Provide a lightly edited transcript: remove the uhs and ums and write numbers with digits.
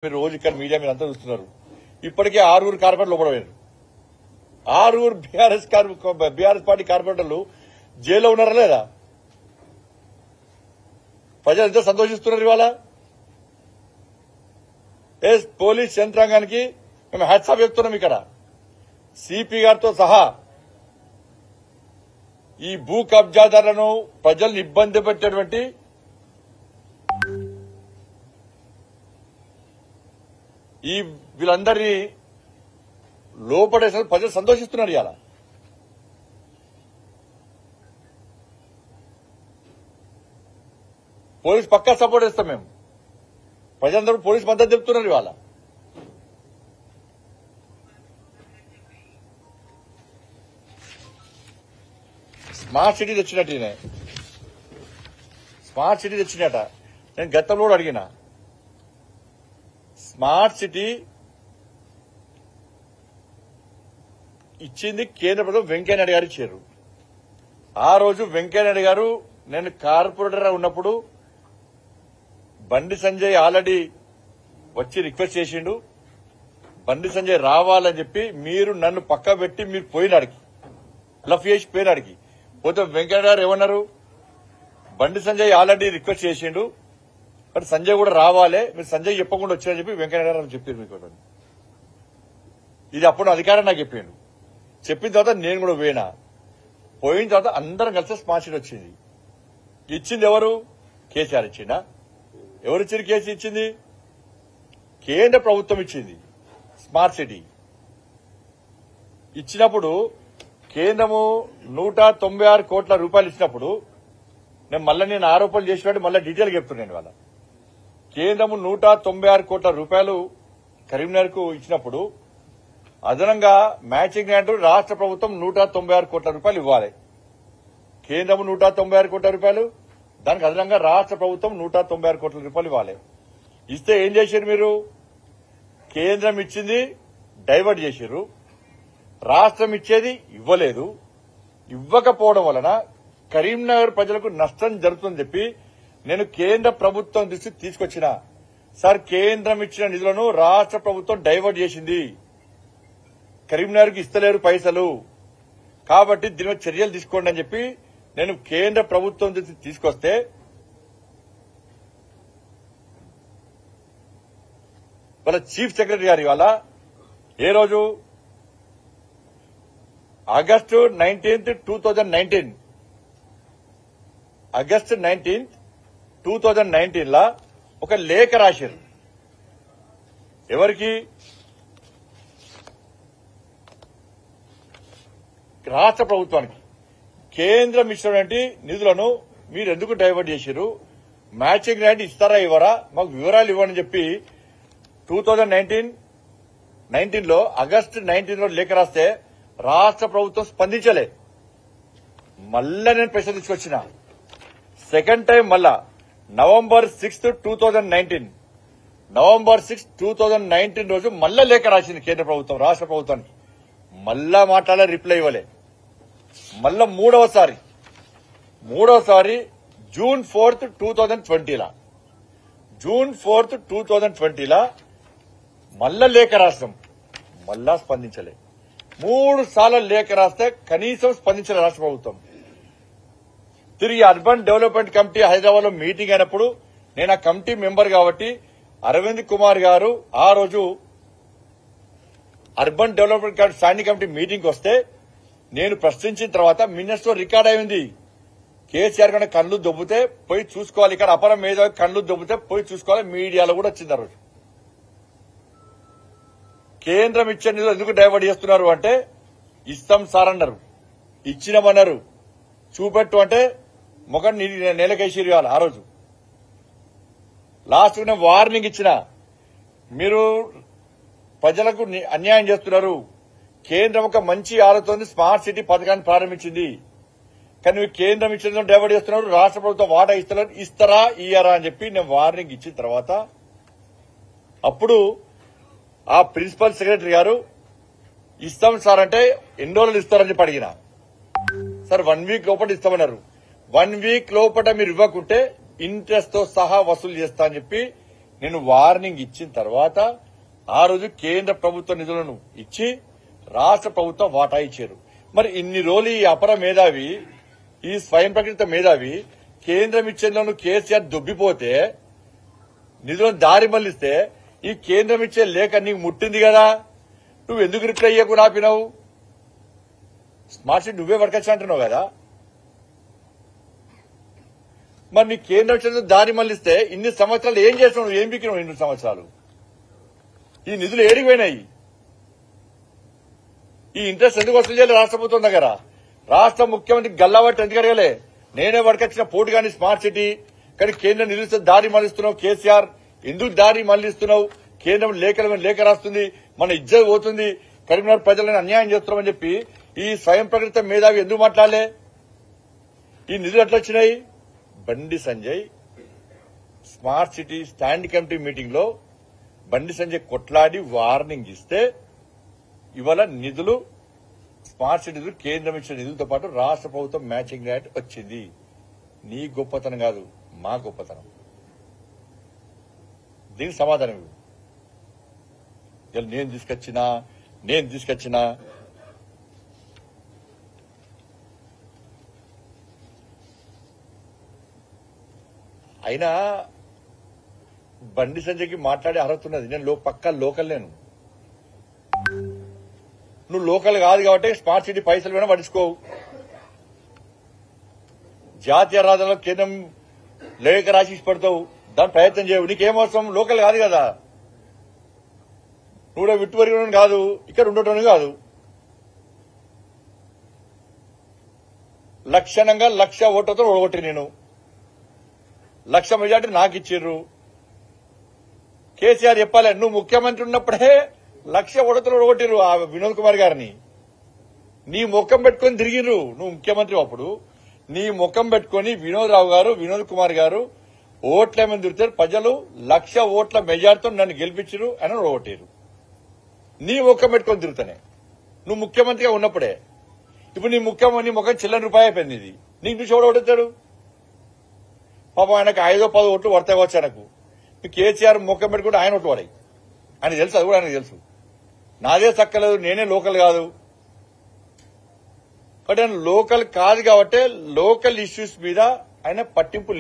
మీరు రోజు ఇక్కడ మీడియా మీరు అంతా చూస్తున్నారు. ఇప్పటికే 6 కార్పొరేటర్లు లోపడపోయారు. 6 బీఆర్ఎస్ పార్టీ కార్పొరేటర్లు జైల్లో ఉన్నారా లేదా? ప్రజలు ఎంతో సంతోషిస్తున్నారు ఇవాళ. పోలీస్ యంత్రాంగానికి మేము హ్యాట్స్ ఆఫ్ చెప్తున్నాం. ఇక్కడ సిపి గారితో సహా ఈ భూ కబ్జాదారులను ప్రజలను ఇబ్బంది పెట్టేటువంటి ఈ వీళ్ళందరినీ లోపడేసిన ప్రజలు సంతోషిస్తున్నారు. ఇవాళ పోలీస్ పక్కా సపోర్ట్ ఇస్తాం మేము. ప్రజలందరూ పోలీస్ మద్దతు చెప్తున్నారు. ఇవాళ స్మార్ట్ సిటీ తెచ్చినట్టు స్మార్ట్ సిటీ తెచ్చినట నేను గతంలో కూడా అడిగిన. స్మార్ట్ సిటీ ఇచ్చింది కేంద్ర ప్రభుత్వం. వెంకయ్యనాయుడు గారు ఇచ్చారు. ఆ రోజు వెంకయ్యనాయుడు గారు నేను కార్పొరేటర్ ఉన్నప్పుడు బండి సంజయ్ ఆల్రెడీ వచ్చి రిక్వెస్ట్ చేసిండు. బండి సంజయ్ రావాలని చెప్పి మీరు నన్ను పక్క పెట్టి మీరు పోయినాడికి లఫ్ చేసి పోయినాడికి పోతే వెంకయ్య గారు ఏమన్నారు? బండి సంజయ్ ఆల్రెడీ రిక్వెస్ట్ చేసిండు, బట్ సంజయ్ కూడా రావాలి, మీరు సంజయ్ చెప్పకుండా వచ్చారని చెప్పి వెంకయ్య గారు చెప్పారు. మీకు ఇది అప్పుడు అధికారం నాకు చెప్పిండు. చెప్పిన తర్వాత నేను కూడా పోయిన తర్వాత అందరం కలిసి స్మార్ట్ సిటీ వచ్చింది. ఇచ్చింది ఎవరు? కేసీఆర్ ఇచ్చిందా? ఎవరు ఇచ్చింది? కేసీ ఇచ్చింది. కేంద్ర ప్రభుత్వం ఇచ్చింది స్మార్ట్ సిటీ. ఇచ్చినప్పుడు కేంద్రము 196 కోట్ల రూపాయలు ఇచ్చినప్పుడు నేను ఆరోపణలు చేసినట్టు మళ్ళీ డీటెయిల్ చెప్తున్నాను. వాళ్ళ కేంద్రము 196 కోట్ల రూపాయలు కరీంనగర్ కు ఇచ్చినప్పుడు అదనంగా మ్యాచింగ్ గ్రాంట్ రాష్ట్ర ప్రభుత్వం 196 కోట్ల రూపాయలు ఇవ్వాలి. కేంద్రము 196 కోట్ల రూపాయలు, దానికి అదనంగా రాష్ట్ర ప్రభుత్వం 196 కోట్ల రూపాయలు ఇవ్వాలి. ఇస్తే ఏం చేశారు మీరు? కేంద్రం ఇచ్చింది డైవర్ట్ చేశారు, రాష్ట్రం ఇచ్చేది ఇవ్వలేదు. ఇవ్వకపోవడం వలన కరీంనగర్ ప్రజలకు నష్టం జరుగుతుందని చెప్పి నేను కేంద్ర ప్రభుత్వం దృష్టికి తీసుకొచ్చిన. సార్, కేంద్రం ఇచ్చిన నిధులను రాష్ట్ర ప్రభుత్వం డైవర్ట్ చేసింది, కరీంనగర్కి ఇస్తలేరు పైసలు, కాబట్టి దీని మీద చర్యలు తీసుకోండి అని చెప్పి నేను కేంద్ర ప్రభుత్వం దృష్టికి తీసుకొస్తే వాళ్ళ చీఫ్ సెక్రటరీ గారు ఇవాళ ఏ రోజు ఆగస్టు 19, 2019 లా ఒక లేఖ రాశారు. ఎవరికి? రాష్ట్ర ప్రభుత్వానికి. కేంద్రం ఇచ్చినటువంటి నిధులను మీరు ఎందుకు డైవర్ట్ చేశారు? మ్యాచింగ్ గ్రాంట్ ఇస్తారా ఇవ్వరా? మాకు వివరాలు ఇవ్వని చెప్పి 2019లో ఆగస్టు 19లో లేఖ రాస్తే రాష్ట్ర ప్రభుత్వం స్పందించలే. మళ్ళా నేను ప్రశ్న తీసుకొచ్చిన. సెకండ్ టైం మళ్ళా November 6, 2019 రోజు మళ్ళా లేఖ రాసింది కేంద్ర ప్రభుత్వం రాష్ట్ర ప్రభుత్వానికి. మళ్ళా మాట్లాడే రిప్లై ఇవ్వలే. మళ్ళా మూడవసారి June 4, 2020 మళ్ళా లేఖ రాష్ట్రం మళ్ళా స్పందించలే. 3 సార్లు లేఖ రాస్తే కనీసం స్పందించలే రాష్ట్ర ప్రభుత్వం. తిరిగి అర్బన్ డెవలప్మెంట్ కమిటీ హైదరాబాద్ లో మీటింగ్ అయినప్పుడు నేను ఆ కమిటీ మెంబర్ కాబట్టి అరవింద్ కుమార్ గారు ఆ రోజు urban development standing committee meeting వస్తే నేను ప్రశ్నించిన తర్వాత మినిస్టర్ రికార్డ్ అయింది. కేసీఆర్ కన్నా కళ్ళు దొబ్బితే పోయి చూసుకోవాలి, ఇక్కడ అపర మేధావి కళ్ళు దొబ్బితే పోయి చూసుకోవాలి. మీడియాలో కూడా వచ్చింది. ఆ రోజు కేంద్రం ఇచ్చే నిధులు ఎందుకు డైవర్ట్ చేస్తున్నారు అంటే ఇస్తాం సార్ అన్నారు, ఇచ్చినామన్నారు, చూపెట్టు అంటే ముఖం నేలకేసిరు. ఆ రోజు లాస్ట్ నేను వార్నింగ్ ఇచ్చిన, మీరు ప్రజలకు అన్యాయం చేస్తున్నారు. కేంద్రం ఒక మంచి ఆలోచనతో స్మార్ట్ సిటీ పథకాన్ని ప్రారంభించింది, కానీ కేంద్రం ఇచ్చిన డైవర్ట్ చేస్తున్నారు, రాష్ట్ర ప్రభుత్వం వాటా ఇస్తారా ఇయ్యారా అని చెప్పి నేను వార్నింగ్ ఇచ్చిన తర్వాత అప్పుడు ఆ ప్రిన్సిపల్ సెక్రటరీ గారు ఇస్తాం సార్ అంటే ఎన్ని రోజులు ఇస్తారని చెప్పి అడిగిన. సార్ 1 వీక్ లోపల ఇస్తామన్నారు. 1 వీక్ లోపల మీరు ఇవ్వకుంటే ఇంట్రెస్ట్ తో సహా వసూలు చేస్తా అని చెప్పి నేను వార్నింగ్ ఇచ్చిన తర్వాత ఆ రోజు కేంద్ర ప్రభుత్వ నిధులను ఇచ్చి రాష్ట్ర ప్రభుత్వం వాటా ఇచ్చారు. మరి ఇన్ని రోజులు ఈ అపర మేధావి, ఈ స్వయం ప్రకటిత మేధావి కేంద్రం ఇచ్చేందులో కేసీఆర్ దొబ్బిపోతే నిధులను దారి మళ్లిస్తే ఈ కేంద్రం ఇచ్చే లేఖ నీకు ముట్టింది కదా, నువ్వు ఎందుకు రిప్లై ఇయ్యకుండా ఆపినావు? స్మార్ట్ సిటీ నువ్వే వర్కచ్చు అంటున్నావు కదా. మరి నీ కేంద్రం ఇచ్చేందుకు దారి మళ్లిస్తే ఇన్ని సంవత్సరాలు ఏం చేస్తున్నావు? నువ్వు ఏం బిక్కినావు? ఇన్ని సంవత్సరాలు ఈ నిధులు ఏడికి పోయినాయి? ఈ ఇంట్రెస్ట్ ఎందుకు వసూలు చేయాలి రాష్ట్ర ప్రభుత్వం దగ్గర? రాష్ట్ర ముఖ్యమంత్రి గల్లాబట్టి ఎందుకు అడగలే? నేనే వర్కచ్చిన పోటీ కానీ స్మార్ట్ సిటీ, కానీ కేంద్రం నిధులు దారి మళ్లిస్తున్నావు. కేసీఆర్ ఎందుకు దారి మళ్లిస్తున్నావు? కేంద్రం లేఖ రాస్తుంది, మన ఇజ్జత్ పోతుంది, కరీంనగర్ ప్రజలను అన్యాయం చేస్తున్నామని చెప్పి ఈ స్వయం ప్రకటిత మేధావి ఎందుకు మాట్లాడలే? ఈ నిధులు ఎట్లా వచ్చినాయి? Bandi Sanjay smart city stand committee meeting లో బండి సంజయ్ కొట్లాడి వార్నింగ్ ఇస్తే ఇవాళ నిధులు స్మార్ట్ సిటీ నిధులు కేంద్రం ఇచ్చిన నిధులతో పాటు రాష్ట్ర ప్రభుత్వం మ్యాచింగ్ గ్రాంట్ వచ్చింది. నీ గొప్పతనం కాదు, మా గొప్పతనం. దీనికి సమాధానం ఇవ్వు. నేను తీసుకొచ్చినా అయినా బండి సంజయ్కి మాట్లాడే అర్హత ఉన్నది. నేను పక్కా లోకల్, నువ్వు లోకల్ కాదు కాబట్టి స్మార్ట్ సిటీ పైసలు వేనా పట్టించుకోవు. జాతీయ రహదారుల్లో కేంద్రం లేఖ రాసి పడతావు, దాని ప్రయత్నం చేయవు. నీకేమవసరం? లోకల్ కాదు కదా, నువ్వు విట్టువరి కాదు, ఇక్కడ ఉండటం కాదు. లక్షణంగా 1,00,000 ఓట్లతో ఓడగొట్టి నేను 1,00,000 మెజార్టీ నాకు ఇచ్చిర్రు. కేసీఆర్ చెప్పాలి, నువ్వు ముఖ్యమంత్రి ఉన్నప్పుడే 1,00,000 ఓట్లతో ఓడగొట్టిర్రు ఆ వినోద్ కుమార్ గారిని. నీ ముఖం పెట్టుకుని తిరిగిర్రు. నువ్వు ముఖ్యమంత్రి అప్పుడు నీ ముఖం పెట్టుకుని వినోద్ కుమార్ గారు ఓట్లేమని తిరుగుతారు. ప్రజలు 1,00,000 ఓట్ల మెజార్టీతో నన్ను గెలిపించారు అని ఓడగొట్టారు. నీ ముఖం పెట్టుకొని తిరుగుతానే నువ్వు ముఖ్యమంత్రిగా ఉన్నప్పుడే. ఇప్పుడు నీ ముఖం చిల్లర రూపాయి అయిపోయింది. ఇది నీకు చూసి ఓడగొడతాడు. పాపం ఆయనకు 5-10 ఓట్లు పడతాయి కావచ్చు. ఆయనకు కేసీఆర్ ముఖం పెట్టుకుంటే ఆయన ఓట్లు పడాయి. ఆయన తెలుసు, అది కూడా ఆయనకు తెలుసు. నాదే చక్కలేదు, నేనే లోకల్ కాదు. బట్ ఆయన లోకల్ కాదు కాబట్టి లోకల్ ఇష్యూస్ మీద ఆయన పట్టింపు